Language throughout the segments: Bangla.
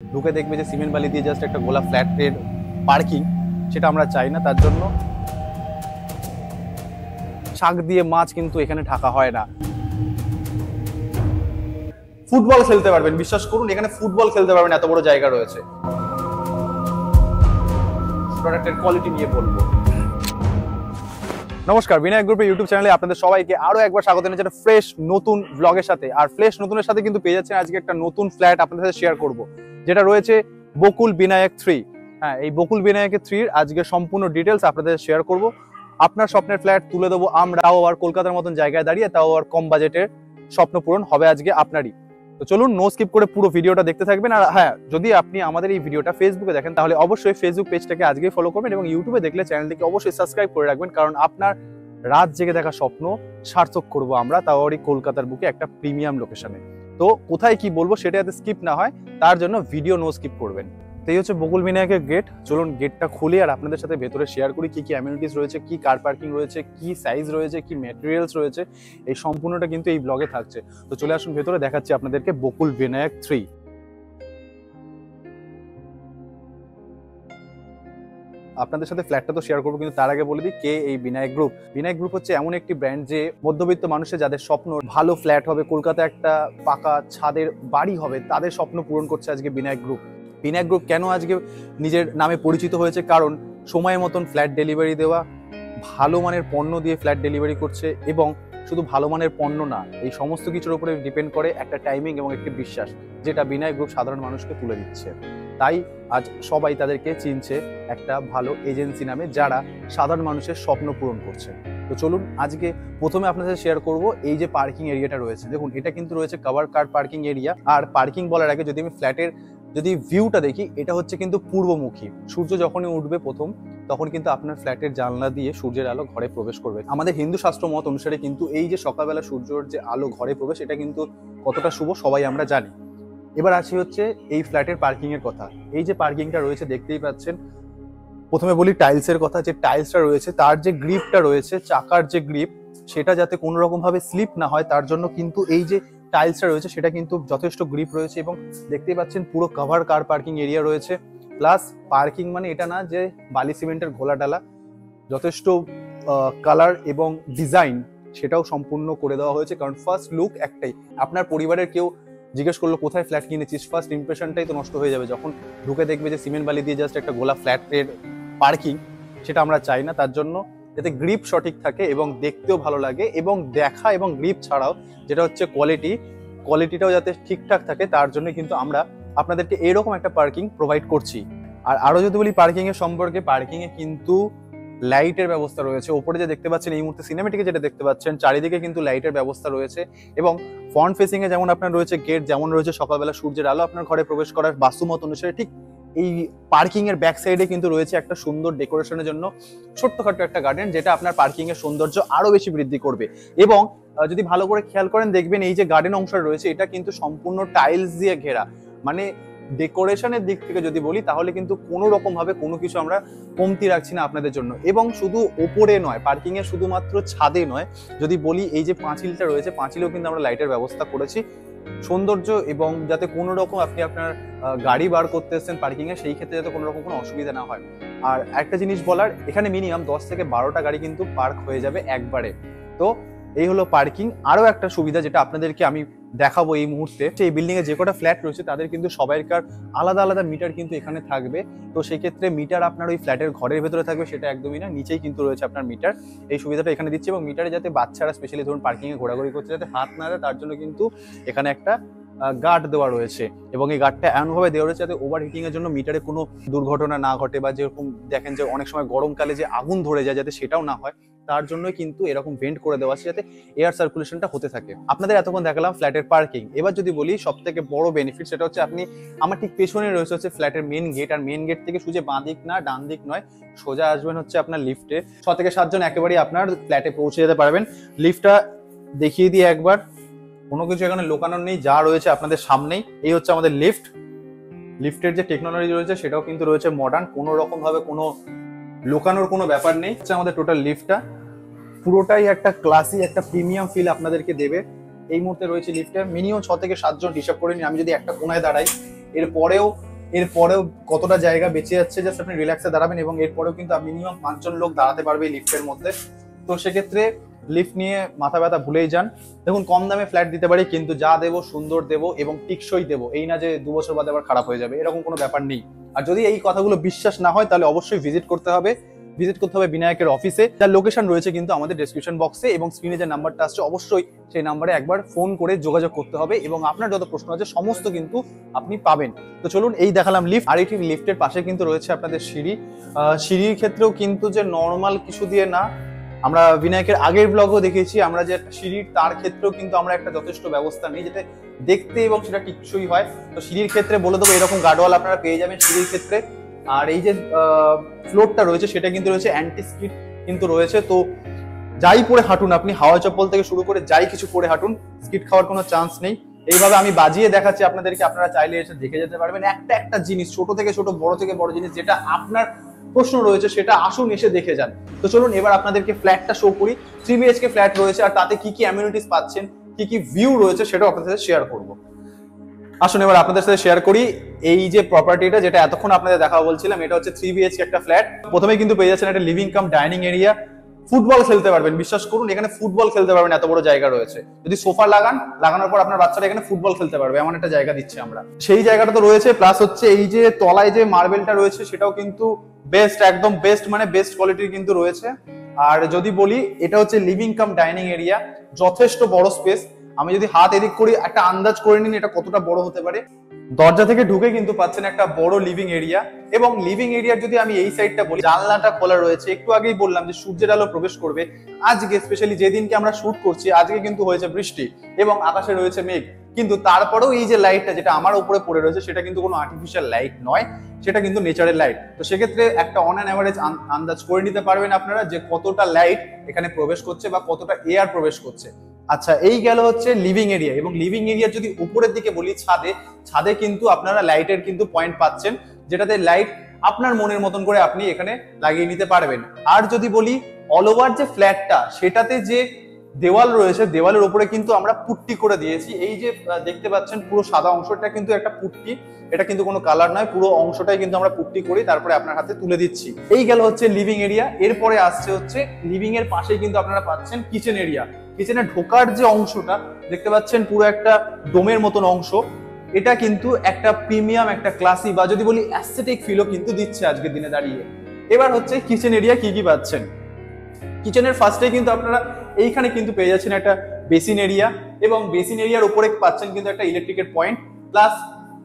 ঢুকে দেখবে যে সিমেন্ট বালি দিয়ে জাস্ট একটা গোলা ফ্ল্যাট রেড পার্কিং, সেটা আমরা চাই না। তার জন্য শাক দিয়ে মাছ কিন্তু এখানে ঢাকা হয় না। ফুটবল খেলতে পারবেন, বিশ্বাস করুন এখানে ফুটবল খেলতে পারবেন, এত বড় জায়গা রয়েছে। প্রোডাক্টের কোয়ালিটি নিয়ে বলবো। নমস্কার, বিনায়ক গ্রুপের ইউটিউব চ্যানেলে আপনাদের সবাইকে আরো একবার স্বাগত জানাচ্ছি একটা ফ্রেশ নতুন ব্লগের সাথে। আর ফ্রেশ নতুনের সাথে কিন্তু পেয়ে যাচ্ছেন আজকে একটা নতুন ফ্ল্যাট আপনাদের সাথে শেয়ার করব, যেটা রয়েছে বকুল বিনায়ক 3। হ্যাঁ, এই বকুল বিনায়কের 3 আজকে সম্পূর্ণ ডিটেলস আপনাদের শেয়ার করব। আপনার স্বপ্নের ফ্ল্যাট তুলে দেবো আমরা, তাও আবার কলকাতার মতন জায়গায় দাঁড়িয়ে, তাও আবার কম বাজেটের। স্বপ্ন পূরণ হবে আজকে আপনারই। তো চলুন নো স্কিপ করে পুরো ভিডিওটা দেখতে থাকবেন। আর হ্যাঁ, যদি আপনি আমাদের এই ভিডিওটা ফেসবুকে দেখেন তাহলে অবশ্যই ফেসবুক পেজটাকে আজকেই ফলো করবেন, এবং ইউটিউবে দেখলে চ্যানেলটিকে অবশ্যই সাবস্ক্রাইব করে রাখবেন, কারণ আপনার রাত জেগে দেখা স্বপ্ন সার্থক করব আমরা, তাও আবার কলকাতার বুকে একটা প্রিমিয়াম লোকেশনে। তো কোথায় কি বলবো সেটা যাতে স্কিপ না হয়, তার জন্য ভিডিও নো স্কিপ করবেন। তো এই হচ্ছে বকুল বিনায়কের গেট। চলুন গেটটা খুলে আর আপনাদের সাথে ভেতরে শেয়ার করি কি কি অ্যামিনিটিস রয়েছে, কি কার পার্কিং রয়েছে, কি সাইজ রয়েছে, কি ম্যাটেরিয়ালস রয়েছে। এই সম্পূর্ণটা কিন্তু এই ব্লগে থাকছে। তো চলে আসুন ভেতরে, দেখাচ্ছি আপনাদেরকে বকুল বিনায়ক 3। আপনাদের সাথে ফ্ল্যাটটা তো শেয়ার করবো, কিন্তু তার আগে বলে দিই কে এই বিনায়ক গ্রুপ। বিনায়ক গ্রুপ হচ্ছে এমন একটি ব্র্যান্ড যে মধ্যবিত্ত মানুষের যাদের স্বপ্ন ভালো ফ্ল্যাট হবে, কলকাতা একটা পাকা ছাদের বাড়ি হবে, তাদের স্বপ্ন পূরণ করছে আজকে বিনায়ক গ্রুপ। বিনায়ক গ্রুপ কেন আজকে নিজের নামে পরিচিত হয়েছে? কারণ সময় মতন ফ্ল্যাট ডেলিভারি দেওয়া, ভালো মানের পণ্য দিয়ে ফ্ল্যাট ডেলিভারি করছে, এবং শুধু ভালো মানের পণ্য না, এই সমস্ত কিছুর উপরে ডিপেন্ড করে একটা টাইমিং এবং একটি বিশ্বাস, যেটা বিনায়ক গ্রুপ সাধারণ মানুষকে তুলে দিচ্ছে। তাই আজ সবাই তাদেরকে চিনছে একটা ভালো এজেন্সি নামে, যারা সাধারণ মানুষের স্বপ্ন পূরণ করছে। তো চলুন আজকে প্রথমে আপনাদের সাথে শেয়ার করব এই যে পার্কিং এরিয়াটা রয়েছে। দেখুন, এটা কিন্তু রয়েছে কভার কার পার্কিং এরিয়া। আর পার্কিং বলার আগে যদি আমি ফ্ল্যাটের ভিউটা দেখি, এটা হচ্ছে কিন্তু পূর্বমুখী। সূর্য যখনই উঠবে প্রথম, তখন কিন্তু আপনার ফ্ল্যাটের জানলা দিয়ে সূর্যের আলো ঘরে প্রবেশ করবে। আমাদের হিন্দু শাস্ত্র মত অনুসারে কিন্তু এই যে সকালবেলা সূর্যের যে আলো ঘরে প্রবেশ, এটা কিন্তু কতটা শুভ সবাই আমরা জানি। এবার আসি হচ্ছে এই ফ্ল্যাটের পার্কিং এর কথা। এই যে পার্কিংটা রয়েছে দেখতেই পাচ্ছেন। প্রথমে বলি টাইলসের কথা। যে টাইলসটা রয়েছে তার যে গ্রিপটা রয়েছে, চাকার যে গ্রিপ, সেটা যাতে কোনো রকম ভাবে স্লিপ না হয়, তার জন্য কিন্তু এই যে টাইলসটা রয়েছে সেটা কিন্তু যথেষ্ট গ্রিপ রয়েছে। এবং দেখতেই পাচ্ছেন পুরো কভার কার পার্কিং এরিয়া রয়েছে। প্লাস পার্কিং মানে এটা না যে বালি সিমেন্টের ঘোলা ডালা, যথেষ্ট কালার এবং ডিজাইন সেটাও সম্পূর্ণ করে দেওয়া হয়েছে। কারণ ফার্স্ট লুক একটাই, আপনার পরিবারের কেউ জিজ্ঞেস করলো কোথায় ফ্ল্যাট কিনেছিস, ফার্স্ট ইমপ্রেশনটাই তো নষ্ট হয়ে যাবে যখন ঢুকে দেখবে যে সিমেন্ট বালি দিয়ে জাস্ট একটা গোলা ফ্ল্যাটের পার্কিং। সেটা আমরা চাই না। তার জন্য যাতে গ্রিপ সঠিক থাকে এবং দেখতেও ভালো লাগে, এবং দেখা এবং গ্রিপ ছাড়াও যেটা হচ্ছে কোয়ালিটিটাও যাতে ঠিকঠাক থাকে, তার জন্য কিন্তু আমরা আপনাদেরকে এরকম একটা পার্কিং প্রোভাইড করছি। আর আরো যদি বলি পার্কিং এর সম্পর্কে, পার্কিং এ কিন্তু লাইটের ব্যবস্থা রয়েছে। ওপরে যে দেখতে পাচ্ছেন এই মুহূর্তে সিনেমেটিকে যেটা দেখতে পাচ্ছেন, চারিদিকে কিন্তু লাইটের ব্যবস্থা রয়েছে। এবং ফ্রন্ট ফেসিং এ যেমন আপনার রয়েছে গেট, যেমন রয়েছে সকালবেলা সূর্যের আলো আপনার ঘরে প্রবেশ করার বাস্তুমত অনুসারে, ঠিক এই পার্কিং এর ব্যাক সাইডে কিন্তু রয়েছে একটা সুন্দর ডেকোরেশনের জন্য ছোট্টখাট্ট একটা গার্ডেন, যেটা আপনার পার্কিং এর সৌন্দর্য আরো বেশি বৃদ্ধি করবে। এবং যদি ভালো করে খেয়াল করেন দেখবেন এই যে গার্ডেন অংশ রয়েছে, এটা কিন্তু সম্পূর্ণ টাইলস দিয়ে ঘেরা। মানে ডেকোরেশনের দিক থেকে যদি বলি, তাহলে কিন্তু কোনো রকম ভাবে কোনো কিছু আমরা কমতি রাখছি না আপনাদের জন্য। এবং শুধু ওপরে নয়, পার্কিং এর শুধুমাত্র ছাদে নয়, যদি বলি এই যে পাঁচিলটা রয়েছে, পাঁচিলেও কিন্তু আমরা লাইটের ব্যবস্থা করেছি সৌন্দর্য, এবং যাতে কোনো রকম আপনি আপনার গাড়ি বার করতে এসেছেন পার্কিং এ, সেই ক্ষেত্রে যাতে কোনো রকম কোনো অসুবিধা না হয়। আর একটা জিনিস বলার, এখানে মিনিমাম 10 থেকে 12টা গাড়ি কিন্তু পার্ক হয়ে যাবে একবারে। তো এই হলো পার্কিং। আরো একটা সুবিধা যেটা আপনাদেরকে আমি দেখাবো এই মুহূর্তে, এই বিল্ডিং এ যে কটা ফ্ল্যাট রয়েছে তাদের কিন্তু সবাইকার আলাদা আলাদা মিটার কিন্তু এখানে থাকবে। তো সেই ক্ষেত্রে মিটার আপনার ওই ফ্ল্যাটের ঘরের ভেতরে থাকবে সেটা একদমই না, নিচেই কিন্তু রয়েছে আপনার মিটার। এই সুবিধাটা এখানে দিচ্ছে। এবং মিটারে যাতে বাচ্চারা স্পেশালি ধরুন পার্কিং এ ঘোরাঘুরি করছে যাতে হাত না দেয়, তার জন্য কিন্তু এখানে একটা গার্ড দেওয়া রয়েছে। এবং এই গার্ডটা এমনভাবে দেওয়া রয়েছে যাতে ওভার হিটিং এর জন্য মিটারে কোনো দুর্ঘটনা না ঘটে, বা যেরকম দেখেন যে অনেক সময় গরমকালে যে আগুন ধরে যায়, যাতে সেটাও না হয়, তার জন্যই কিন্তু এরকম ভেন্ট করে দেওয়া আছে যাতে এয়ার সার্কুলেশনটা হতে থাকে। আপনাদের এতক্ষণ দেখালাম ফ্ল্যাটের পার্কিং। এবার যদি বলি সব থেকে বড় বেনিফিট, সেটা হচ্ছে আপনি আমার ঠিক পেছনে রয়েছে হচ্ছে ফ্ল্যাটের মেন গেট। আর মেন গেট থেকে সোজা বাঁ দিক না ডান দিক নয়, সোজা আসবেন হচ্ছে আপনার লিফটে। 6 থেকে 7 জন একেবারেই আপনার ফ্ল্যাটে পৌঁছে যেতে পারবেন। লিফটটা দেখিয়ে দিয়ে একবার, কোনো কিছু এখানে লোকানোর নেই, যা রয়েছে আপনাদের সামনেই। এই হচ্ছে আমাদের লিফট। লিফটের যে টেকনোলজি রয়েছে সেটাও কিন্তু রয়েছে মডার্ন, কোনো রকম ভাবে কোনো লোকানোর কোনো ব্যাপার নেই। হচ্ছে আমাদের টোটাল লিফটটা পুরোটাই একটা ক্লাসি, একটা প্রিমিয়াম ফিল আপনাদেরকে দেবে। এই মুহূর্তে রয়েছে লিফটে মিনিমাম 6 থেকে 7 জন, হিসাব করে নিন। আমি যদি একটা কোনায় দাঁড়াই, এরপরেও এরপরেও কতটা জায়গা বেঁচে যাচ্ছে, জাস্ট আপনি রিল্যাক্সে দাঁড়াবেন এবং এরপরেও কিন্তু মিনিমাম 5 জন লোক দাঁড়াতে পারবে এই লিফটের মধ্যে। তো সেক্ষেত্রে লিফট নিয়ে মাথা ব্যথা ভুলেই যান। দেখুন, কম দামে ফ্ল্যাট দিতে পারি, কিন্তু যা দেবো সুন্দর দেবো এবং টিকসই দেবো, এই না যে 2 বছর বাদে আবার খারাপ হয়ে যাবে, এরকম কোনো ব্যাপার নেই। আর যদি এই কথাগুলো বিশ্বাস না হয় তাহলে অবশ্যই ভিজিট করতে হবে বিনায়কের অফিসে, যার লোকেশন রয়েছে কিন্তু আমাদের ডেসক্রিপশন বক্সে এবং স্ক্রিনে যে নাম্বারটা আসছে অবশ্যই সেই নাম্বারে একবার ফোন করে যোগাযোগ করতে হবে এবং আপনার যত প্রশ্ন আছে সমস্ত কিন্তু আপনি পাবেন। তো চলুন, এই দেখালাম লিফট, আর এই লিফটের পাশে কিন্তু রয়েছে আপনাদের সিঁড়ি। সিঁড়ির ক্ষেত্রেও কিন্তু যে নর্মাল কিছু দিয়ে না, আমরা বিনায়কের আগের ব্লগও দেখেছি আমরা যে একটা সিঁড়ির, তার ক্ষেত্রেও কিন্তু আমরা একটা যথেষ্ট ব্যবস্থা নিই যেটা দেখতে এবং সেটা টিকসই হয়। তো সিঁড়ির ক্ষেত্রে বলে দেবো এরকম গার্ডওয়াল আপনারা পেয়ে যাবেন সিঁড়ির ক্ষেত্রে। আর এই যে ফ্লোরটা রয়েছে সেটা কিন্তু রয়েছে অ্যান্টি স্কিড কিন্তু রয়েছে। তো যাই পরে হাঁটুন আপনি, হাওয়া চপ্পল থেকে শুরু করে যাই কিছু পরে হাঁটুন, স্কিড খাওয়ার কোনো চান্স নেই। এইভাবে আমি বাজিয়ে দেখাচ্ছি আপনাদেরকে, আপনারা চাইলে এসে দেখে যেতে পারবেন একটা একটা জিনিস, ছোট থেকে ছোট, বড় থেকে বড় জিনিস, যেটা আপনার প্রশ্ন রয়েছে সেটা আসুন এসে দেখে যান। তো চলুন এবার আপনাদেরকে ফ্ল্যাটটা শো করি। 3 BHK ফ্ল্যাট রয়েছে, আর তাতে কি কি অ্যামিনিটিস পাচ্ছেন, কি কি ভিউ রয়েছে সেটাও আপনাদের সাথে শেয়ার করব। আসুন এবার আপনাদের সাথে শেয়ার করি এই যে প্রপার্টিটা, যেটা এতক্ষণ আপনাদের দেখা বলছিলাম। এটা হচ্ছে 3 BHK একটা ফ্ল্যাট। প্রথমে কিন্তু পেয়ে যাচ্ছেন একটা living cum dining area. Football খেলতে পারবেন, বিশ্বাস করুন এখানে ফুটবল খেলতে পারবেন, এত বড় জায়গা রয়েছে। যদি সোফা লাগানোর পর আপনার বাচ্চারা এখানে ফুটবল খেলতে পারবে, এমন একটা জায়গা দিচ্ছি আমরা। সেই জায়গাটা তো রয়েছে, প্লাস হচ্ছে এই যে তলায় যে মার্বেলটা রয়েছে সেটাও কিন্তু বেস্ট, একদম বেস্ট, মানে বেস্ট কোয়ালিটির কিন্তু রয়েছে। আর যদি বলি এটা হচ্ছে লিভিং কাম ডাইনিং এরিয়া, যথেষ্ট বড় স্পেস। আমি যদি হাত এদিক করি একটা আন্দাজ করে নিন এটা কতটা বড় হতে পারে। দরজা থেকে ঢুকে কিন্তু পাচ্ছেন একটা বড় লিভিং এরিয়া, এবং লিভিং এরিয়ার যদি আমি এই সাইডটা বলি, জানলাটা খোলা রয়েছে। একটু আগেই বললাম যে সূর্যের আলো প্রবেশ করবে। আজকে স্পেশালি যেদিনকে আমরা শুট করছি আজকে কিন্তু হয়েছে বৃষ্টি এবং আকাশে রয়েছে মেঘ, কিন্তু তারপরেও এই যে লাইটটা যেটা আমার উপরে পড়ে রয়েছে সেটা কিন্তু কোনো আর্টিফিশিয়াল লাইট নয়, সেটা কিন্তু নেচারের লাইট। তো সেক্ষেত্রে একটা অন অ্যান অ্যাভারেজ আন্দাজ করে নিতে পারবেন আপনারা যে কতটা লাইট এখানে প্রবেশ করছে বা কতটা এয়ার প্রবেশ করছে। আচ্ছা, এই গেল হচ্ছে লিভিং এরিয়া। এবং লিভিং এরিয়া যদি উপরের দিকে বলি, ছাদে কিন্তু আপনারা লাইটের কিন্তু পয়েন্ট পাচ্ছেন, যেটাতে লাইট আপনার মনের মতন করে আপনি এখানে লাগিয়ে নিতে পারবেন। আর যদি বলি অল ওভার যে ফ্ল্যাটটা, সেটাতে যে দেওয়াল রয়েছে, দেওয়ালের উপরে কিন্তু আমরা পুট্টি করে দিয়েছি। এই যে দেখতে পাচ্ছেন পুরো সাদা অংশটা কিন্তু একটা পুট্টি, এটা কিন্তু কোনো কালার নয়, পুরো অংশটাই কিন্তু আমরা পুট্টি করি তারপরে আপনার হাতে তুলে দিচ্ছি। এই গেল হচ্ছে লিভিং এরিয়া। এরপরে আসছে হচ্ছে লিভিং এর পাশে কিন্তু আপনারা পাচ্ছেন কিচেন এরিয়া। কিচেনে ঢোকার যে অংশটা দেখতে পাচ্ছেন পুরো একটা ডোমের মতন অংশ, এটা কিন্তু একটা প্রিমিয়াম, একটা ক্লাসি বা যদি বলি অ্যাসথেটিক ফিলও কিন্তু দিচ্ছে আজকের দিনে দাঁড়িয়ে। এবার হচ্ছে কিচেন এরিয়া কি কি পাচ্ছেন। কিচেনের ফার্স্টে কিন্তু আপনারা এইখানে কিন্তু পেয়ে যাচ্ছেন একটা বেসিন এরিয়া, এবং বেসিন এরিয়ার উপরে পাচ্ছেন কিন্তু একটা ইলেকট্রিকের পয়েন্ট। প্লাস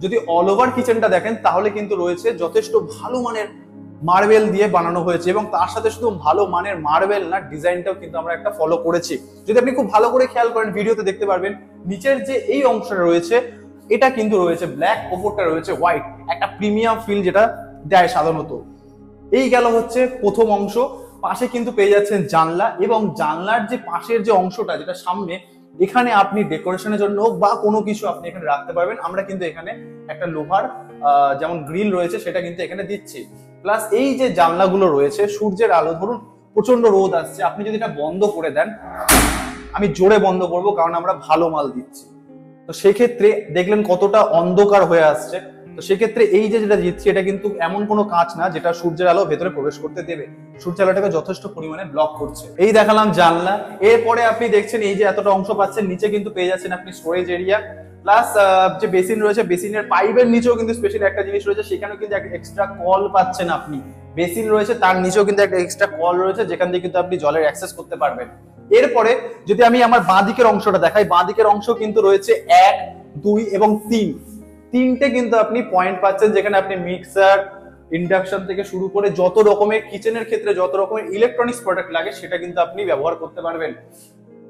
যদি অল ওভার কিচেনটা দেখেন তাহলে কিন্তু রয়েছে যথেষ্ট ভালো মানের মার্বেল দিয়ে বানানো হয়েছে, এবং তার সাথে শুধু ভালো মানের মার্বেল না, ডিজাইনটাও কিন্তু আমরা একটা ফলো করেছি। যদি আপনি খুব ভালো করে খেয়াল করেন ভিডিওতে দেখতে পারবেন নিচের যে এই অংশটা রয়েছে এটা কিন্তু রয়েছে ব্ল্যাক, ওপরটা রয়েছে হোয়াইট, একটা প্রিমিয়াম ফিল যেটা দেয় সাধারণত। এই গেল হচ্ছে প্রথম অংশ। পাশে কিন্তু পেয়ে যাচ্ছেন জানলা, এবং জানলার যে পাশের যে অংশটা যেটা সামনে, এখানে আপনি ডেকোরেশনের জন্য বা কোনো কিছু আপনি এখানে রাখতে পারবেন। আমরা কিন্তু এখানে একটা লোহার যেমন গ্রিল রয়েছে সেটা কিন্তু এখানে দিচ্ছি। প্লাস এই যে জানলাগুলো রয়েছে, সূর্যের আলো, ধরুন প্রচন্ড রোদ আসছে, আপনি যদি এটা বন্ধ করে দেন, আমি জোরে বন্ধ করব কারণ আমরা ভালো মাল দিচ্ছি, তো সেক্ষেত্রে দেখলেন কতটা অন্ধকার হয়ে আসছে। তো সেক্ষেত্রে এই যে যেটা দিচ্ছি এটা কিন্তু এমন কোনো কাঁচ না যেটা সূর্যের আলো ভেতরে প্রবেশ করতে দেবে, সূর্যের আলোটাকে যথেষ্ট পরিমাণে ব্লক করছে। এই দেখালাম জানলা। এরপরে আপনি দেখছেন এই যে এতটা অংশ পাচ্ছেন, নিচে কিন্তু পেয়ে যাচ্ছেন আপনি স্টোরেজ এরিয়া। প্লাস যে বেসিন রয়েছে, বেসিনের পাইপের নিচেও কিন্তু স্পেশাল একটা জিনিস রয়েছে, সেখানেও কিন্তু একটা এক্সট্রা কল পাচ্ছেন আপনি। বেসিন রয়েছে তার নিচেও কিন্তু একটা এক্সট্রা কল রয়েছে যেখান থেকে কিন্তু আপনি জলের অ্যাক্সেস করতে পারবেন। এরপরে যদি আমি আমার বাঁ দিকের অংশটা দেখাই, বাঁ দিকের অংশ কিন্তু রয়েছে 1, 2 এবং 3, তিনটে কিন্তু আপনি পয়েন্ট পাচ্ছেন, যেখানে আপনি মিক্সার, ইন্ডাকশন থেকে শুরু করে যত রকমের কিচেনের ক্ষেত্রে যত রকমের ইলেকট্রনিক্স প্রোডাক্ট লাগে সেটা কিন্তু আপনি ব্যবহার করতে পারবেন।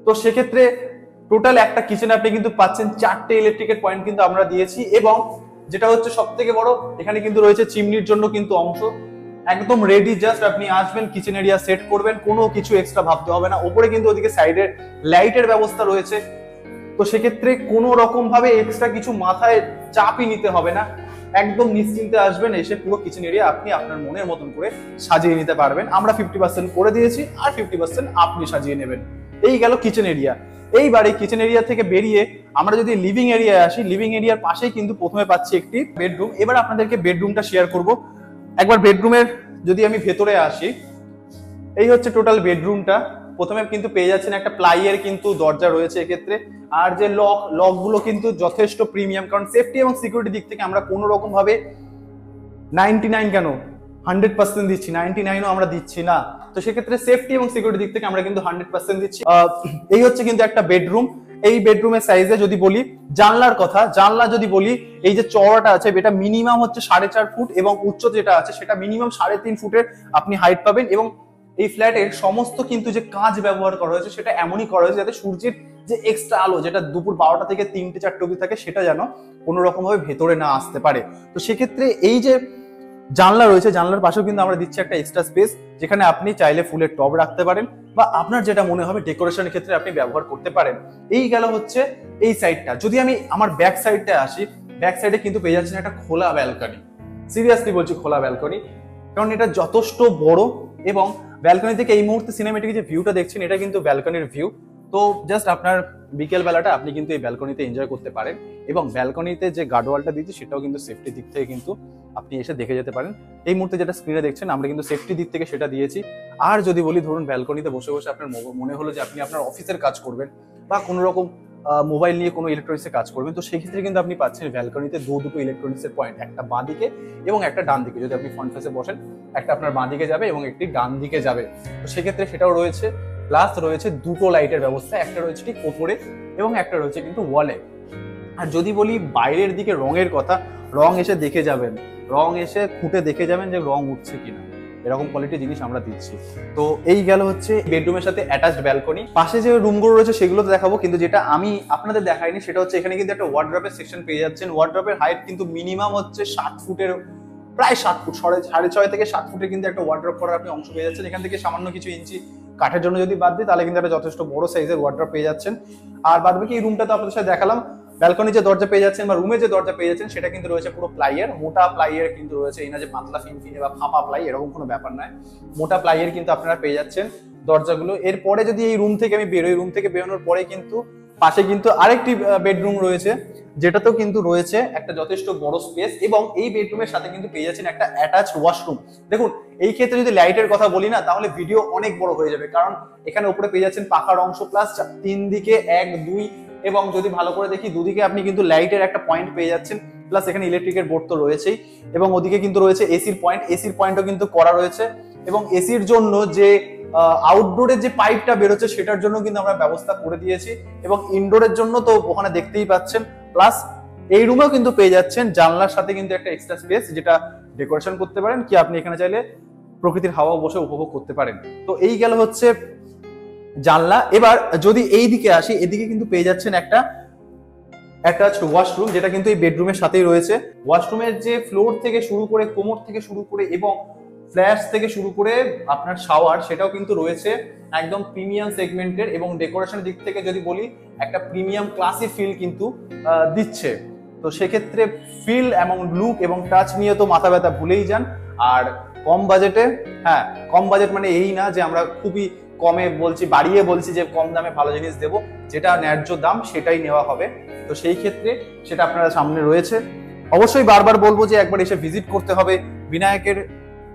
তো সেক্ষেত্রে টোটাল একটা কিচেনে আপনি কিন্তু পাচ্ছেন 4টে ইলেকট্রিকের পয়েন্ট কিন্তু আমরা দিয়েছি। এবং যেটা হচ্ছে সব থেকে বড়, এখানে কিন্তু রয়েছে চিমনির জন্য কিন্তু অংশ, একদম রেডি, জাস্ট আপনি আসবেন কিচেন এরিয়া সেট করবেন, কোনো কিছু এক্সট্রা ভাবতে হবে না। ওপরে কিন্তু ওদিকে সাইডে লাইটের ব্যবস্থা রয়েছে, তো সেক্ষেত্রে কোনো রকম ভাবে এক্সট্রা কিছু মাথায় চাপই নিতে হবে না, একদম নিশ্চিন্তে আসবেন, এসে পুরো কিচেন এরিয়া আপনি আপনার মনের মতন করে সাজিয়ে নিতে পারবেন। আমরা 50% করে দিয়েছি, আর 50% আপনি সাজিয়ে নেবেন। এই গেল কিচেন এরিয়া। এইবারে কিচেন এরিয়া থেকে বেরিয়ে আমরা যদি লিভিং এরিয়ায় আসি, লিভিং এরিয়ার পাশেই কিন্তু প্রথমে পাচ্ছি একটি বেডরুম। এবার আপনাদেরকে বেডরুমটা শেয়ার করব। একবার বেডরুমের যদি আমি ভেতরে আসি, এই হচ্ছে টোটাল বেডরুমটা। প্রথমে কিন্তু পেয়ে যাচ্ছেন একটা প্লাইয়ের কিন্তু দরজা রয়েছে এক্ষেত্রে। আর যে লকগুলো কিন্তু যথেষ্ট প্রিমিয়াম, কারণ সেফটি এবং সিকিউরিটি দিক থেকে আমরা কোনো রকম ভাবে 99 কেন 100% দিচ্ছি, 99ও আমরা দিচ্ছি না। তো সেক্ষেত্রে সেফটি এবং সিকিউরিটি দিক থেকে আমরা কিন্তু 100% দিচ্ছি। এই হচ্ছে কিন্তু একটা বেডরুম। এই বেডরুমের সাইজে যদি বলি, জানলার কথা, জানলা যদি বলি, এই যে চওড়াটা আছে এটা মিনিমাম হচ্ছে 4.5 ফুট এবং উচ্চতা যেটা আছে সেটা মিনিমাম 3.5 ফুটের আপনি হাইট পাবেন। এবং এই ফ্ল্যাটের সমস্ত কিন্তু যে কাঁচ ব্যবহার করা হয়েছে সেটা এমনই করা হয়েছে যাতে সূর্যের যে এক্সট্রা আলো যেটা দুপুর 12টা থেকে 3টে-4টে অবধি থাকে সেটা যেন কোনো রকম ভাবে ভেতরে না আসতে পারে। তো সেক্ষেত্রে এই যে জানলা রয়েছে, জানলার পাশেও কিন্তু আমরা দিচ্ছি একটা এক্সট্রা স্পেস, যেখানে আপনি চাইলে ফুলের টব রাখতে পারেন বা আপনার যেটা মনে হবে ডেকোরেশনের ক্ষেত্রে আপনি ব্যবহার করতে পারেন। এই গেল হচ্ছে এই সাইডটা। যদি আমি আমার ব্যাক সাইডটা আসি, ব্যাক সাইডে কিন্তু পেয়ে যাচ্ছেন একটা খোলা ব্যালকনি। সিরিয়াসলি বলছি খোলা ব্যালকনি, কারণ এটা যথেষ্ট বড়। এবং ব্যালকনি থেকে এই মুহূর্তে সিনেমেটিক যে ভিউটা দেখছেন এটা কিন্তু ব্যালকনির ভিউ। তো জাস্ট আপনার বিকেল বেলাটা আপনি কিন্তু এই ব্যালকনিতে এনজয় করতে পারেন। এবং ব্যালকনিতে যে গার্ডওয়ালটা দিচ্ছি সেটাও কিন্তু সেফটি দিক থেকে কিন্তু আপনি এসে দেখে যেতে পারেন। এই মুহূর্তে যেটা স্ক্রিনে দেখছেন আমরা কিন্তু সেফটি দিক থেকে সেটা দিয়েছি। আর যদি বলি, ধরুন ব্যালকনিতে বসে বসে আপনার মনে হলো যে আপনি আপনার অফিসের কাজ করবেন বা কোনো রকম মোবাইল নিয়ে কোনো ইলেকট্রনিক্সের কাজ করবেন, তো সেক্ষেত্রে কিন্তু আপনি পাচ্ছেন ব্যালকনিতে দুটো ইলেকট্রনিক্সের পয়েন্ট, একটা বাঁ দিকে এবং একটা ডান দিকে। যদি আপনি ফ্রন্ট ফেসে বসেন, একটা আপনার বাঁ দিকে যাবে এবং একটি ডান দিকে যাবে। তো সেক্ষেত্রে সেটাও রয়েছে। প্লাস রয়েছে দুটো লাইটের ব্যবস্থা, একটা রয়েছে ঠিক ওপরে এবং একটা রয়েছে কিন্তু ওয়ালে। আর যদি বলি বাইরের দিকে রঙের কথা, রং এসে দেখে যাবেন, রং এসে খুঁটে দেখে যাবেন যে রং উঠছে কিনা, এরকম কোয়ালিটি জিনিস আমরা দিচ্ছি। তো এই গেল হচ্ছে বেডরুমের সাথে অ্যাটাচড ব্যালকনি। পাশে যে রুমগুলো রয়েছে সেগুলো তো দেখাবো, কিন্তু যেটা আমি আপনাদের দেখাইনি সেটা হচ্ছে এখানে কিন্তু একটা ওয়ার্ড্রপের সেকশন পেয়ে যাচ্ছেন। ওয়ার্ড্রপের হাইট কিন্তু মিনিমাম হচ্ছে 7 ফুটের, প্রায় 7 ফুট, 6.5 থেকে 7 ফুটের কিন্তু একটা ওয়ার্ড্রপ করার আপনি অংশ পেয়ে যাচ্ছেন। এখান থেকে সামান্য কিছু ইঞ্চি কাঠের জন্য যদি বাদ দিই তাহলে কিন্তু একটা যথেষ্ট বড় সাইজের ওয়ার্ড্রপ পেয়ে যাচ্ছেন। আর বাদ বাকি এই রুমটা তো আপনাদের সাথে দেখালাম। ব্যালকনি যে দরজা পেয়ে যাচ্ছেন বা রুমে যে দরজা পেয়ে যাচ্ছেন সেটা কিন্তু রয়েছে পুরো প্লাইয়ের, মোটা প্লাইয়ের কিন্তু রয়েছে। এই না যে পাতলা ফিনফিনে বা ফাঁপা প্লাই, এরকম কোনো ব্যাপার নয়, মোটা প্লাইয়ের কিন্তু আপনারা পেয়ে যাচ্ছেন দরজাগুলো। এরপরে যদি এই রুম থেকে আমি বেরোই, রুম থেকে বেরোনোর পরে কিন্তু পাশে কিন্তু আরেকটি বেডরুম রয়েছে, যেটাতেও কিন্তু রয়েছে একটা যথেষ্ট বড় স্পেস। এবং এই বেডরুমের সাথে কিন্তু পেয়ে যাচ্ছেন একটা অ্যাটাচড ওয়াশরুম। দেখুন এই ক্ষেত্রে যদি লাইটের কথা বলি না তাহলে ভিডিও অনেক বড় হয়ে যাবে, কারণ এখানে উপরে পেয়ে যাচ্ছেন পাকার অংশ, প্লাস 3 দিকে 1, 2 এবং যদি ভালো করে দেখি দুদিকে আপনি কিন্তু লাইটের একটা পয়েন্ট পেয়ে যাচ্ছেন। প্লাস এখানে ইলেকট্রিকের বোর্ড তো রয়েছেই এবং ওদিকে কিন্তু রয়েছে এসির পয়েন্ট, এসির পয়েন্টও কিন্তু করা রয়েছে। এবং এসির জন্য যে আউটডোরের যে পাইপটা বেরোচ্ছে সেটার জন্য কিন্তু আমরা ব্যবস্থা করে দিয়েছি। এবং ইনডোরের জন্য তো ওখানে দেখতেই পাচ্ছেন। প্লাস এই রুমেও কিন্তু পেয়ে যাচ্ছেন জানলার সাথে কিন্তু একটা এক্সট্রা স্পেস, যেটা ডেকোরেশন করতে পারেন কি আপনি এখানে চাইলে প্রকৃতির হাওয়া বসে উপভোগ করতে পারেন। তো এই গেল হচ্ছে জানলা। এবার যদি এই দিকে আসি, এদিকে কিন্তু পেয়ে যাচ্ছেন একটা অ্যাটাচড ওয়াশরুম, যেটা কিন্তু এই বেডরুমের সাথেই রয়েছে। ওয়াশরুমের যে ফ্লোর থেকে শুরু করে, কোমর থেকে শুরু করে এবং ফ্ল্যাশ থেকে শুরু করে আপনার শাওয়ার, সেটাও কিন্তু রয়েছে একদম প্রিমিয়াম সেগমেন্টের। এবং ডেকোরেশনের দিক থেকে যদি বলি একটা প্রিমিয়াম ক্লাসি ফিল কিন্তু দিচ্ছে। তো সেক্ষেত্রে ফিল এবং লুক এবং টাচ নিয়ে তো মাথা ব্যথা ভুলেই যান। আর কম বাজেটে, হ্যাঁ কম বাজেট মানে এই না যে আমরা খুবই কমে বলছি, বাড়িয়ে বলছি যে কম দামে ভালো জিনিস দেবো, যেটা ন্যায্য দাম সেটাই নেওয়া হবে। তো সেই ক্ষেত্রে সেটা আপনারা সামনে রয়েছে। অবশ্যই বারবার বলবো যে একবার এসে ভিজিট করতে হবে। বিনায়কের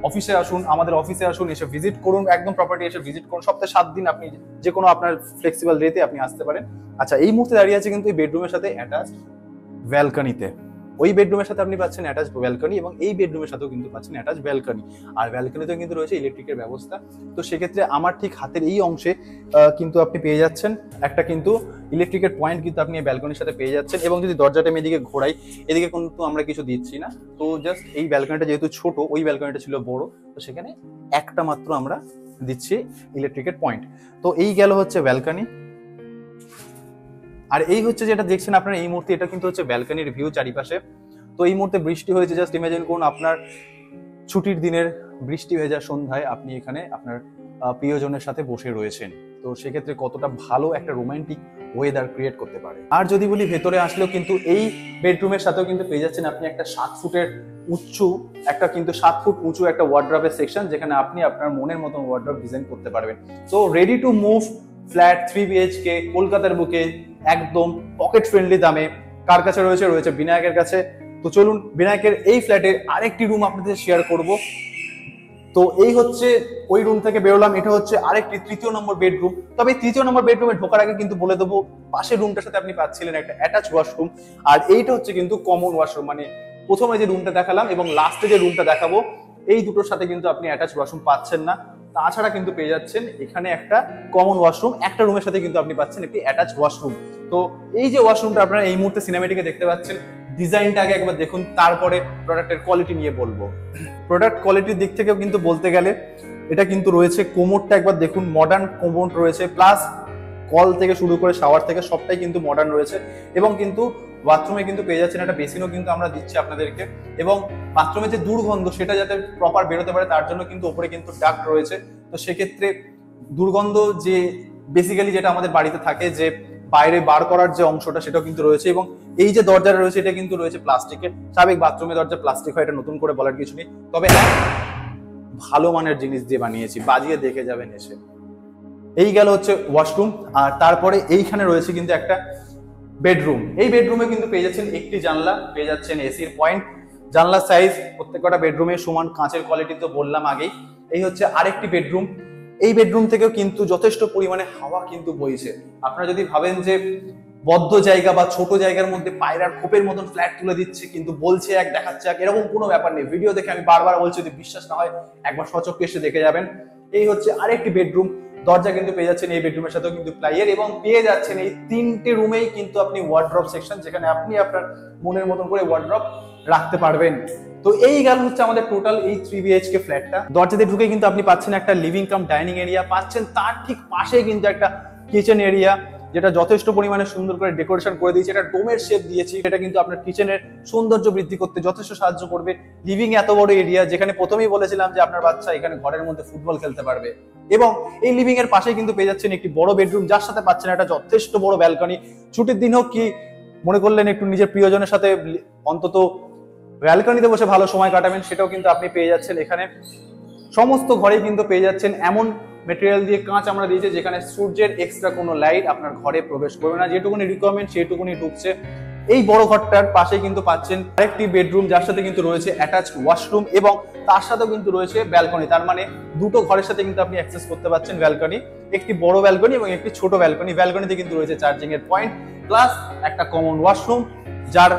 অফিসে আসুন, আমাদের অফিসে আসুন, এসে ভিজিট করুন, একদম প্রপার্টি এসে ভিজিট করুন। সপ্তাহে 7 দিন আপনি যে কোনো আপনার ফ্লেক্সিবল ডেতে আপনি আসতে পারেন। আচ্ছা, এই মুহূর্তে দাঁড়িয়ে আছে কিন্তু এই বেডরুমের সাথে অ্যাটাচড ব্যালকনিতে। ওই বেডরুমের সাথে আপনি পাচ্ছেন অ্যাটাচড ব্যালকনি এবং এই বেডরুমের সাথেও কিন্তু পাচ্ছেন অ্যাটাচড ব্যালকনি। আর ব্যালকনিতেও কিন্তু রয়েছে ইলেকট্রিকের ব্যবস্থা। তো সেক্ষেত্রে আমার ঠিক হাতের এই অংশে কিন্তু আপনি পেয়ে যাচ্ছেন একটা কিন্তু ইলেকট্রিকের পয়েন্ট কিন্তু আপনি এই ব্যালকনির সাথে পেয়ে যাচ্ছেন। এবং যদি দরজাটা আমি এদিকে ঘোরাই, এদিকে কিন্তু আমরা কিছু দিচ্ছি না। তো জাস্ট এই ব্যালকনিটা যেহেতু ছোট, ওই ব্যালকনিটা ছিল বড়, তো সেখানে একটা মাত্র আমরা দিচ্ছি ইলেকট্রিকের পয়েন্ট। তো এই গেল হচ্ছে ব্যালকনি। আর এই হচ্ছে যেটা দেখছেন আপনারা এই মুহূর্তে, এটা কিন্তু হচ্ছে ব্যালকনির ভিউ চারিপাশে। তো এই মুহূর্তে বৃষ্টি হয়েছে, জাস্ট ইমাজিন করুন আপনার ছুটির দিনের বৃষ্টি হয়ে যায় সন্ধ্যায়, আপনি এখানে আপনার প্রিয়জনের সাথে বসে রয়েছেন। তো সেক্ষেত্রে কতটা ভালো একটা রোমান্টিক ওয়েদার ক্রিয়েট করতে পারে। আর যদি বলি ভেতরে আসলেও কিন্তু এই বেডরুমের সাথেও কিন্তু পেয়ে যাচ্ছেন আপনি একটা 7 ফুটের উঁচু, একটা কিন্তু 7 ফুট উঁচু একটা ওয়ার্ড্রপের সেকশন, যেখানে আপনি আপনার মনের মতন ওয়ার্ড্রপ ডিজাইন করতে পারবেন। তো ready to move flat 3 BHK কলকাতার বুকে একদম পকেট ফ্রেন্ডলি দামে কার কাছে রয়েছে? রয়েছে বিনায়কের কাছে। তো চলুন বিনায়কের এই ফ্ল্যাটের আরেকটি রুম আপনাদের শেয়ার করব। তো এই হচ্ছে ওই রুম থেকে বেরোলাম, এটা হচ্ছে আরেকটি 3য় নম্বর বেডরুম। তবে 3য় নম্বর বেডরুমে ঢোকার আগে কিন্তু বলে দেবো, পাশের রুমটার সাথে আপনি পাচ্ছিলেন একটা অ্যাটাচ ওয়াশরুম, আর এইটা হচ্ছে কিন্তু কমন ওয়াশরুম। মানে প্রথমে যে রুমটা দেখালাম এবং লাস্টে যে রুমটা দেখাবো, এই দুটোর সাথে কিন্তু আপনি অ্যাটাচ ওয়াশরুম পাচ্ছেন না। তাছাড়া কিন্তু পেয়ে যাচ্ছেন এখানে একটা কমন ওয়াশরুম, একটা রুমের সাথে কিন্তু আপনি পাচ্ছেন একটি অ্যাটাচ ওয়াশরুম। তো এই যে ওয়াশরুমটা আপনারা এই মুহূর্তে সিনেমেটিকে দেখতে পাচ্ছেন, ডিজাইনটা আগে একবার দেখুন, তারপরে প্রোডাক্টের কোয়ালিটি নিয়ে বলবো। প্রোডাক্ট কোয়ালিটির দিক থেকেও কিন্তু বলতে গেলে এটা কিন্তু রয়েছে, কোমোডটা একবার দেখুন, মডার্ন কোমোড রয়েছে, প্লাস কল থেকে শুরু করে শাওয়ার থেকে সবটাই কিন্তু মডার্ন রয়েছে। এবং কিন্তু বাথরুমে কিন্তু পেয়ে যাচ্ছেন একটা বেসিনও কিন্তু আমরা দিচ্ছি আপনাদেরকে, এবং বাথরুমে যে দুর্গন্ধ সেটা যাতে প্রপার বেরোতে পারে তার জন্য কিন্তু উপরে কিন্তু ডাক্ট রয়েছে। তো সেক্ষেত্রে দুর্গন্ধ যে বেসিক্যালি যেটা আমাদের বাড়িতে থাকে, যে বাইরে বার করার যে অংশটা, সেটাও কিন্তু রয়েছে। এবং এই যে দরজাটা রয়েছে এটা কিন্তু রয়েছে প্লাস্টিকের। স্বাভাবিক বাথরুমের দরজা প্লাস্টিক হয়, এটা নতুন করে বলার কিছু নেই। তবে হ্যাঁ, ভালো মানের জিনিস দিয়ে বানিয়েছি, বাজিয়ে দেখে যাবেন এসে। এই গেল হচ্ছে ওয়াশরুম, আর তারপরে এইখানে রয়েছে কিন্তু একটা বেডরুম। এই বেডরুমে কিন্তু পেয়ে যাচ্ছেন একটি জানলা, পেয়ে যাচ্ছেন এসির পয়েন্ট। জানলার সাইজ প্রত্যেকটা বেডরুমে সমান, কাঁচের কোয়ালিটি তো বললাম আগেই। এই হচ্ছে আরেকটি বেডরুম। এই বেডরুম থেকেও কিন্তু যথেষ্ট পরিমাণে হাওয়া কিন্তু বইছে। আপনারা যদি ভাবেন যে বদ্ধ জায়গা বা ছোট জায়গার মধ্যে পায়রার খোপের মতন ফ্ল্যাট তুলে দিচ্ছে, কিন্তু বলছে এক দেখাচ্ছে এক, এরকম কোনো ব্যাপার নেই। ভিডিও দেখে আমি বারবার বলছি, যদি বিশ্বাস না হয় একবার সচক্ষে এসে দেখে যাবেন। এই হচ্ছে আরেকটি বেডরুম। দরজা কিন্তু পেয়ে যাচ্ছেন এই বেডরুমের সাথেও কিন্তু প্লাইয়ের, এবং পেয়ে যাচ্ছেন এই 3টে রুমেই কিন্তু আপনি ওয়ার্ড্রপ সেকশন, যেখানে আপনি আপনার মনের মতন করে ওয়ার্ড্রপ রাখতে পারবেন। তো এই গেল হচ্ছে আমাদের টোটাল এই 3 BHK ফ্ল্যাটটা। দরজাতে ঢুকে কিন্তু আপনি পাচ্ছেন একটা লিভিং কাম ডাইনিং এরিয়া, পাচ্ছেন তার ঠিক পাশে কিন্তু একটা কিচেন এরিয়া, যেটা যথেষ্ট পরিমাণে সুন্দর করে ডেকোরেশন করে দিয়েছি। এটা ডোমের শেপ দিয়েছি, এটা কিন্তু আপনার কিচেনের সৌন্দর্য বৃদ্ধি করতে যথেষ্ট সাহায্য করবে। লিভিং এত বড় এরিয়া, যেখানে প্রথমেই বলেছিলাম যে আপনার বাচ্চা এখানে ঘরের মধ্যে ফুটবল খেলতে পারবে। এবং এই লিভিং এর পাশে কিন্তু পেয়ে যাচ্ছেন একটি বড় বেডরুম, যার সাথে পাচ্ছেন একটা যথেষ্ট বড় ব্যালকনি। ছুটির দিন হোক কি মনে করলেন একটু নিজের প্রিয়জনের সাথে অন্তত ব্যালকনিতে বসে ভালো সময় কাটাবেন, সেটাও কিন্তু আপনি পেয়ে যাচ্ছেন এখানে। সমস্ত ঘরে কিন্তু পেয়ে যাচ্ছেন এমন মেটেরিয়াল দিয়ে কাঁচ আমরা দিয়েছি, যেখানে সূর্যের এক্সট্রা কোনো লাইট আপনার ঘরে প্রবেশ করবে না। যেটুকুনি রিকোয়ারমেন্ট সেটুকুনি ঢুকছে। এই বড় ঘরটার পাশে কিন্তু পাচ্ছেন আরেকটি বেডরুম, যার সাথে কিন্তু রয়েছে অ্যাটাচড ওয়াশরুম, এবং তার সাথেও কিন্তু রয়েছে ব্যালকনি। তার মানে দুটো ঘরের সাথে কিন্তু আপনি অ্যাক্সেস করতে পারছেন ব্যালকনি, একটি বড় ব্যালকনি এবং একটি ছোট ব্যালকনি। ব্যালকনিতে কিন্তু রয়েছে চার্জিং এর পয়েন্ট, প্লাস একটা কমন ওয়াশরুম, যার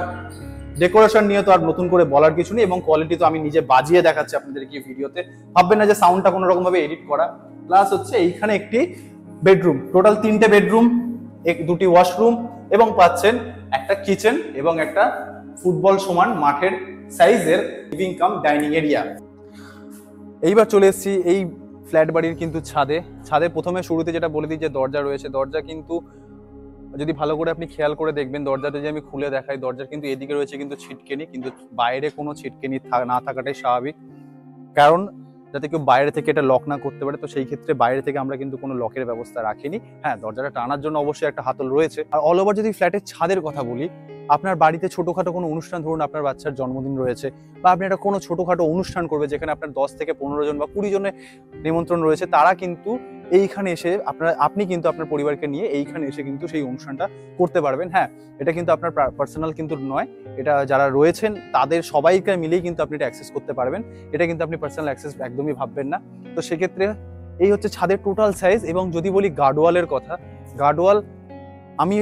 ডেকোরেশন নিয়ে তো আর নতুন করে বলার কিছু নেই, এবং কোয়ালিটি তো আমি নিজে বাজিয়ে দেখাচ্ছি আপনাদেরকে ভিডিওতে। ভাববেন না যে সাউন্ডটা কোনো রকম ভাবে এডিট করা। প্লাস হচ্ছে এইখানে একটি বেডরুম, টোটাল 3টে বেডরুম, দুটি ওয়াশরুম, এবং পাচ্ছেন একটা কিচেন এবং একটা ফুটবল সমান মাঠের সাইজের লিভিং কাম ডাইনিং এরিয়া। এইবার চলে এসেছি এই ফ্ল্যাট বাড়ির কিন্তু ছাদে। ছাদে প্রথমে শুরুতে যেটা বলে দিই যে দরজা রয়েছে, দরজা কিন্তু যদি ভালো করে আপনি খেয়াল করে দেখবেন, দরজাটা যে আমি খুলে দেখাই, দরজার কিন্তু এদিকে রয়েছে কিন্তু ছিটকেনি, কিন্তু বাইরে কোনো ছিটকেনি না থাকাটাই স্বাভাবিক, কারণ যাতে কেউ বাইরে থেকে এটা লক না করতে পারে। তো সেই ক্ষেত্রে বাইরে থেকে আমরা কিন্তু কোনো লকের ব্যবস্থা রাখিনি। হ্যাঁ, দরজাটা টানার জন্য অবশ্যই একটা হাতল রয়েছে। আর অল ওভার যদি ফ্ল্যাটের ছাদের কথা বলি, আপনার বাড়িতে ছোটখাটো কোনো অনুষ্ঠান, ধরুন আপনার বাচ্চার জন্মদিন রয়েছে, বা আপনি একটা কোনো ছোটখাটো অনুষ্ঠান করবে, যেখানে আপনার 10 থেকে 15 জন বা 20 জনের নিমন্ত্রণ রয়েছে, তারা কিন্তু এইখানে এসে আপনি কিন্তু আপনার পরিবারকে নিয়ে এইখানে এসে কিন্তু সেই অনুষ্ঠানটা করতে পারবেন। হ্যাঁ, এটা কিন্তু আপনার পার্সোনাল কিন্তু নয়, এটা যারা রয়েছেন তাদের সবাইকে মিলেই কিন্তু আপনি এটা অ্যাক্সেস করতে পারবেন। এটা কিন্তু আপনি পার্সোনাল অ্যাক্সেস একদমই ভাববেন না। তো সেক্ষেত্রে এই হচ্ছে ছাদের টোটাল সাইজ। এবং যদি বলি গার্ডওয়ালের কথা, গার্ডওয়াল আমি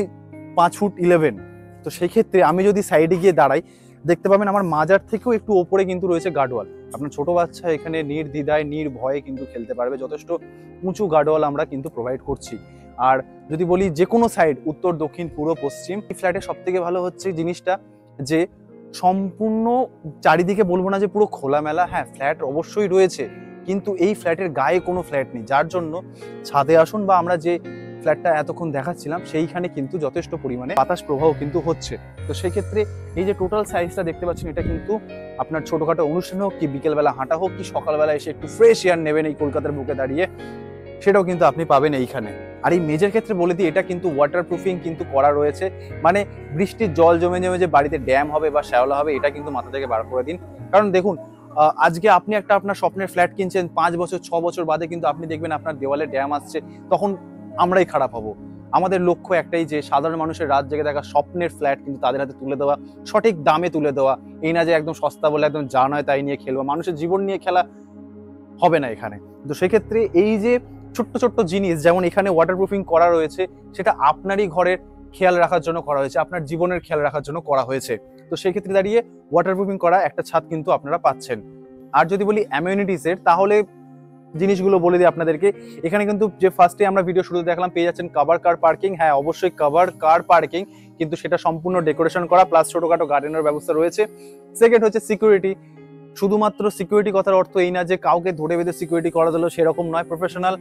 5 ফুট 11। তো সেই ক্ষেত্রে আমি যদি সাইডে গিয়ে দাঁড়াই, দেখতে পাবেন আমার মাজার থেকেও একটু ওপরে কিন্তু রয়েছে গার্ডওয়াল। আপনার ছোট বাচ্চা এখানে নির্দ্বিধায় নির্ভয়ে কিন্তু খেলতে পারবে। যথেষ্ট উঁচু গার্ডওয়াল আমরা কিন্তু প্রোভাইড করছি। আর যদি বলি যে কোনো সাইড, উত্তর, দক্ষিণ, পূর্ব, পশ্চিম, এই ফ্ল্যাটে সব থেকে ভালো হচ্ছে জিনিসটা যে সম্পূর্ণ চারিদিকে বলবো না যে পুরো খোলামেলা, হ্যাঁ ফ্ল্যাট অবশ্যই রয়েছে, কিন্তু এই ফ্ল্যাটের গায়ে কোনো ফ্ল্যাট নেই, যার জন্য ছাদে আসুন বা আমরা যে ফ্ল্যাটটা এতক্ষণ দেখাচ্ছিলাম সেইখানে কিন্তু যথেষ্ট পরিমাণে বাতাস প্রবাহ কিন্তু হচ্ছে। তো সেই ক্ষেত্রে এই যে টোটাল সাইজটা দেখতে পাচ্ছেন, এটা কিন্তু আপনার ছোটখাটো অনুষ্ঠান হোক, কি বিকেলবেলা হাঁটা হোক, কি সকালবেলা এসে একটু ফ্রেশ এয়ার নেবেন এই কলকাতার বুকে দাঁড়িয়ে, সেটাও কিন্তু আপনি পাবেন এইখানে। আর এই মেজের ক্ষেত্রে বলে দিই, এটা কিন্তু ওয়াটার প্রুফিং কিন্তু করা রয়েছে, মানে বৃষ্টির জল জমে জমে যে বাড়িতে ড্যাম হবে বা শ্যাওলা হবে, এটা কিন্তু মাথা থেকে বার করে দিন। কারণ দেখুন, আজকে আপনি একটা আপনার স্বপ্নের ফ্ল্যাট কিনছেন, 5 বছর 6 বছর বাদে কিন্তু আপনি দেখবেন আপনার দেওয়ালে ড্যাম আসছে, তখন আমরাই খারাপ হব। আমাদের লক্ষ্য একটাই যে সাধারণ মানুষের রাত জেগে থাকা স্বপ্নের ফ্ল্যাট কিন্তু তাদের হাতে তুলে দেওয়া, সঠিক দামে তুলে দেওয়া। এই না যে একদম সস্তা বলে একদম যা নয় তাই নিয়ে খেলবো, মানুষের জীবন নিয়ে খেলা হবে না এখানে। তো সেক্ষেত্রে এই যে ছোট্ট ছোট্ট জিনিস, যেমন এখানে ওয়াটারপ্রুফিং করা রয়েছে, সেটা আপনারই ঘরের খেয়াল রাখার জন্য করা হয়েছে, আপনার জীবনের খেয়াল রাখার জন্য করা হয়েছে। তো সেক্ষেত্রে দাঁড়িয়ে ওয়াটারপ্রুফিং করা একটা ছাদ কিন্তু আপনারা পাচ্ছেন। আর যদি বলি অ্যামিউনিটিসের, তাহলে জিনিসগুলো বলে দিই আপনাদেরকে। এখানে কিন্তু যে ফার্স্টে আমরা ভিডিও শুরুতে দেখলাম পেয়ে যাচ্ছেন কভার কার পার্কিং। হ্যাঁ, অবশ্যই কভার কার পার্কিং, কিন্তু সেটা সম্পূর্ণ ডেকোরেশন করা, প্লাস ছোটখাটো গার্ডেনের ব্যবস্থা রয়েছে। সেকেন্ড হচ্ছে সিকিউরিটি। শুধুমাত্র সিকিউরিটি কথার অর্থ এই না যে কাউকে ধরে বেঁধে সিকিউরিটি করা দিল, সেরকম নয়। প্রফেশনাল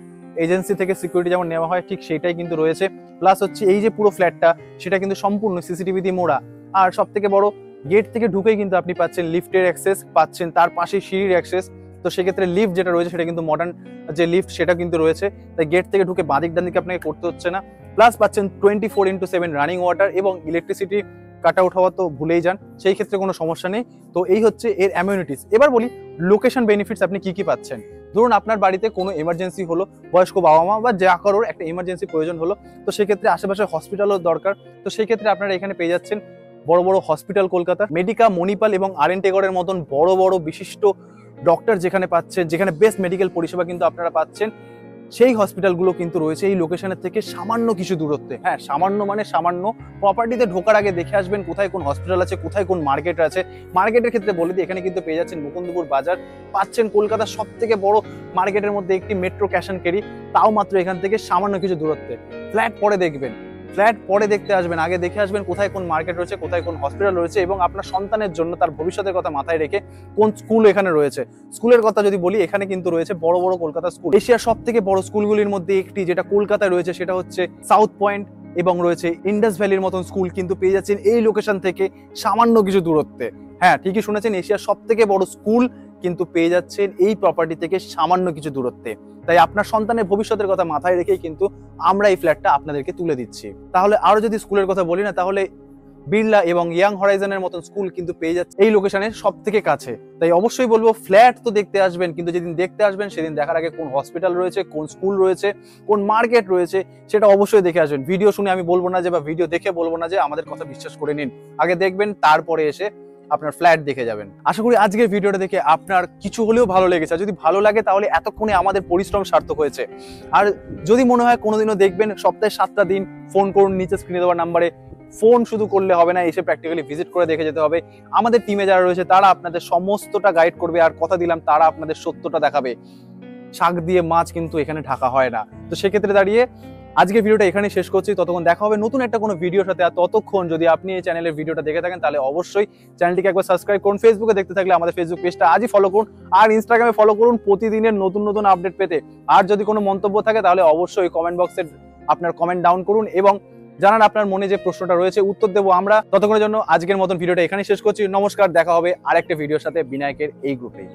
এজেন্সি থেকে সিকিউরিটি যেমন নেওয়া হয় ঠিক সেটাই কিন্তু রয়েছে। প্লাস হচ্ছে এই যে পুরো ফ্ল্যাটটা, সেটা কিন্তু সম্পূর্ণ সিসিটিভি দিয়ে মোড়া। আর সব থেকে বড়, গেট থেকে ঢুকেই কিন্তু আপনি পাচ্ছেন লিফটের অ্যাক্সেস, পাচ্ছেন তার পাশে সিঁড়ির অ্যাক্সেস। তো সেক্ষেত্রে লিফট যেটা রয়েছে সেটা কিন্তু মডার্ন যে লিফট সেটা কিন্তু রয়েছে, তাই গেট থেকে ঢুকে বাঁদিক ডান দিকে আপনাকে করতে হচ্ছে না। প্লাস পাচ্ছেন 24/7 রানিং ওয়াটার এবং ইলেকট্রিসিটি কাট আউট হওয়া তো ভুলেই যান, সেই ক্ষেত্রে কোনো সমস্যা নেই। তো এই হচ্ছে এর অ্যামিউনিটিস। এবার বলি লোকেশন বেনিফিটস আপনি কি কি পাচ্ছেন। ধরুন আপনার বাড়িতে কোনো এমার্জেন্সি হলো, বয়স্ক বাবা মা বা যা কারোর একটা এমার্জেন্সি প্রয়োজন হলো, তো সেক্ষেত্রে আশেপাশে হসপিটালও দরকার। তো সেই ক্ষেত্রে আপনারা এখানে পেয়ে যাচ্ছেন বড় বড় হসপিটাল, কলকাতা মেডিকা, মণিপাল এবং RN টেগরের মতন বড় বড় বিশিষ্ট ডক্টর যেখানে পাচ্ছেন, যেখানে বেস্ট মেডিকেল পরিষেবা কিন্তু আপনারা পাচ্ছেন, সেই হসপিটালগুলো কিন্তু রয়েছে এই লোকেশনের থেকে সামান্য কিছু দূরত্বে। হ্যাঁ, সামান্য মানে সামান্য। প্রপার্টিতে ঢোকার আগে দেখে আসবেন কোথায় কোন হসপিটাল আছে, কোথায় কোন মার্কেট আছে। মার্কেটের ক্ষেত্রে বলে দিই, এখানে কিন্তু পেয়ে যাচ্ছেন মুকুন্দপুর বাজার, পাচ্ছেন কলকাতার সব থেকে বড় মার্কেটের মধ্যে একটি মেট্রো ক্যাশ অ্যান্ড ক্যারি, তাও মাত্র এখান থেকে সামান্য কিছু দূরত্বে। ফ্ল্যাট পরে দেখবেন, ফ্ল্যাট পরে দেখতে আসবেন, আগে দেখে আসবেন কোথায় কোন মার্কেট রয়েছে, কোথায় কোন হসপিটাল রয়েছে, এবং আপনার সন্তানের জন্য তার ভবিষ্যতের কথা মাথায় রেখে কোন স্কুল এখানে রয়েছে। স্কুলের কথা যদি বলি, এখানে কিন্তু রয়েছে বড় বড় কলকাতা স্কুল। এশিয়ার সব থেকে বড় স্কুলগুলির মধ্যে একটি যেটা কলকাতায় রয়েছে সেটা হচ্ছে সাউথ পয়েন্ট, এবং রয়েছে ইন্ডাস ভ্যালির মতন স্কুল কিন্তু পেয়ে যাচ্ছেন এই লোকেশন থেকে সামান্য কিছু দূরত্বে। হ্যাঁ, ঠিকই শুনেছেন, এশিয়ার সব থেকে বড় স্কুল কিন্তু পেয়ে যাচ্ছেন এই প্রপার্টি থেকে সামান্য কিছু দূরত্বে। তাই আপনার সন্তানের ভবিষ্যতের কথা মাথায় রেখেই কিন্তু আমরা এই ফ্ল্যাটটা আপনাদেরকে তুলে দিচ্ছি। তাহলে আরো যদি স্কুলের কথা বলি না, তাহলে বিড়লা এবং ইয়াং হরাইজনের মতন স্কুল কিন্তু পেয়ে যাচ্ছে এই লোকেশনের সব থেকে কাছে। তাই অবশ্যই বলবো ফ্ল্যাট তো দেখতে আসবেন, কিন্তু যেদিন দেখতে আসবেন সেদিন দেখার আগে কোন হসপিটাল রয়েছে, কোন স্কুল রয়েছে, কোন মার্কেট রয়েছে, সেটা অবশ্যই দেখে আসবেন। ভিডিও শুনে আমি বলবো না যে, বা ভিডিও দেখে বলবো না যে আমাদের কথা বিশ্বাস করে নিন, আগে দেখবেন তারপরে এসে আপনার ফ্ল্যাট দেখে যাবেন। আশা করি আজকের ভিডিওটা দেখে আপনার কিছু হলেও ভালো লেগেছে। যদি ভালো লাগে তাহলে এতক্ষণে আমাদের পরিশ্রম সার্থক হয়েছে। আর যদি মনে হয় কোনোদিনও দেখবেন, সপ্তাহে 7টা দিন ফোন করুন, নিচে স্ক্রিনে দেওয়া নাম্বারে। ফোন শুধু করলে হবে না, এসে প্র্যাকটিক্যালি ভিজিট করে দেখে যেতে হবে। আমাদের টিমে যারা রয়েছে তারা আপনাদের সমস্তটা গাইড করবে, আর কথা দিলাম তারা আপনাদের সত্যটা দেখাবে। শাক দিয়ে মাছ কিন্তু এখানে ঢাকা হয় না। তো সেক্ষেত্রে দাঁড়িয়ে আজকের ভিডিওটা এখানেই শেষ করছি। ততক্ষণ দেখা হবে নতুন একটা কোনো ভিডিওর সাথে। আর ততক্ষণ যদি আপনি এই চ্যানেলের ভিডিওটা দেখে থাকেন তাহলে অবশ্যই চ্যানেলটিকে একবার সাবস্ক্রাইব করুন। ফেসবুকে দেখতে থাকলে আমাদের ফেসবুক পেজটা আজই ফলো করুন, আর ইনস্টাগ্রামে ফলো করুন প্রতিদিনের নতুন নতুন আপডেট পেতে। আর যদি কোনো মন্তব্য থাকে তাহলে অবশ্যই কমেন্ট বক্সে আপনার কমেন্ট ডাউন করুন এবং জানান আপনার মনে যে প্রশ্নটা রয়েছে, উত্তর দেবো আমরা। ততক্ষণের জন্য আজকের মতন ভিডিওটা এখানেই শেষ করছি। নমস্কার, দেখা হবে আরেকটা ভিডিওর সাথে বিনায়কের এই গ্রুপেই।